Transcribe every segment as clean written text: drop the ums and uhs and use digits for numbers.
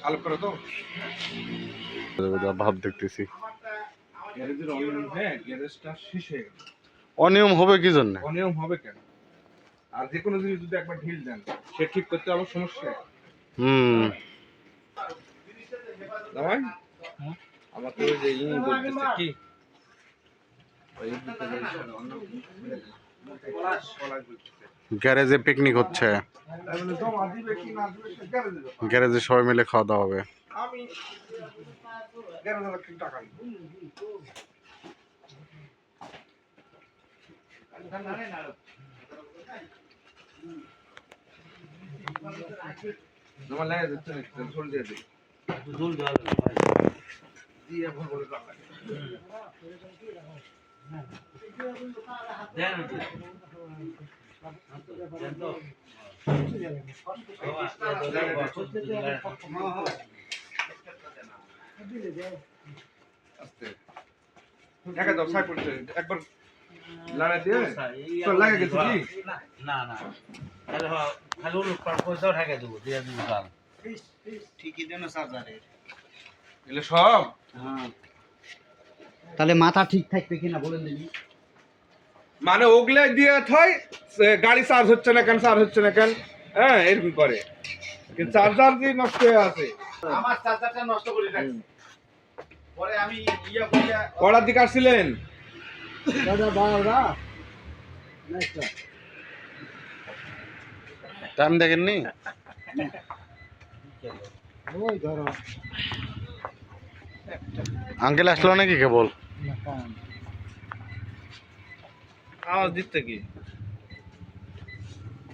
আলো করে তো ভাব দেখতেছি গ্যারেজের অনিয়ম হয়ে গ্যারেজটা শেষ হয়ে গেল। অনিয়ম হবে কি জন্য? অনিয়ম হবে কেন? আর যে কোনো জিনিস যদি একবার ঢিল দেন সে ঠিক করতে আবার সমস্যা। জামাই আমাকে ওই যে বলতেছে কি গ্যারেজে পিকনিক হচ্ছে, গ্যারেজে সবাই মিলে খাওয়া দাওয়া হবে। আমি টাকা জমা লাগে যাচ্ছে না, ঝোল দিয়ে দিই ঝোল জল দিয়ে ভর করে দাও দেন তো দেখা দাও সাই পড়ছে একবার লাড়া দিয়ে তো লাগে গেছে কি না না তাহলে খালি ওর পয়সাও ঠেকে দেবো দিয়ে দেবো কাল ঠিকই দেন চার্জারের এগুলো সব। হ্যাঁ তাহলে মাথা ঠিক থাকবে কিনা বলেন দেখি। মানে ওগুলা দিয়ে থয় গাড়ি চার্জ হচ্ছে না কেন, চার্জ হচ্ছে না কেন, হ্যাঁ এরকম করে। কিন্তু চার্জার দিয়ে নষ্ট হয়ে আছে। আমার চার্জারটা নষ্ট করে রাখছি, পরে আমি ইয়া কইয়া কড়ার দিকে আসছিলেন দাদা বাবা টাইম দেখেননি? ওই ধরো আঙ্কেল আসলো নাকি কেবল? আওয়াজ দিতে কি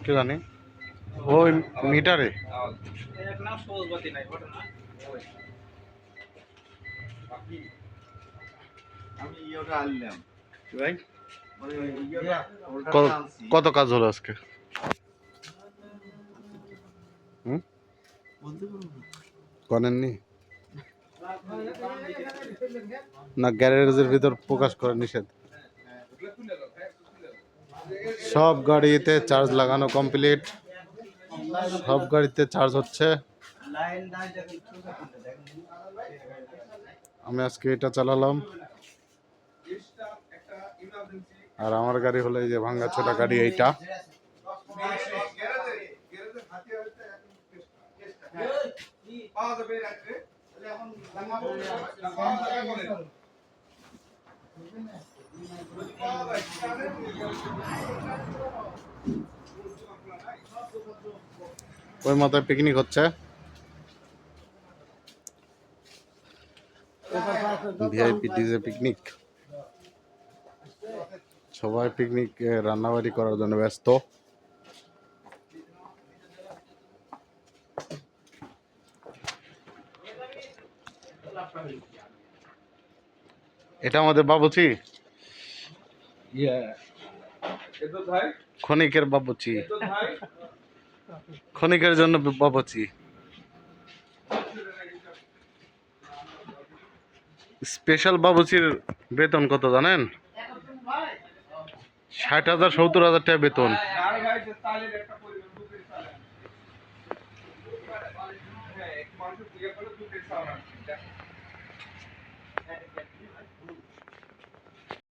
কি জানি ওই মিটারে এক নাম সবুজ বাতি নাই বটে না। আমি ইয়েটা আনলাম ভাই কত কাজ হলো আজকে? করেননি না? গ্যারেজের ভিতর প্রকাশ করা নিষেধ। সব গাড়িতে চার্জ লাগানো কমপ্লিট, সব গাড়িতে চার্জ হচ্ছে। আমি আজকে এটা চালালাম, আর আমার গাড়ি হলো এই যে ভাঙ্গা ছোটা গাড়ি এইটা। ওই মাথায় পিকনিক হচ্ছে, ভিআইপি ডিজে পিকনিক। সবাই পিকনিক রান্নাবাড়ি করার জন্য ব্যস্ত। এটা আমাদের বাবুচি, ক্ষণিকের বাবুচি, ক্ষণিকের জন্য বাবুচি। স্পেশাল বাবুচির বেতন কত জানেন? 60,000 70,000 টাকা বেতন।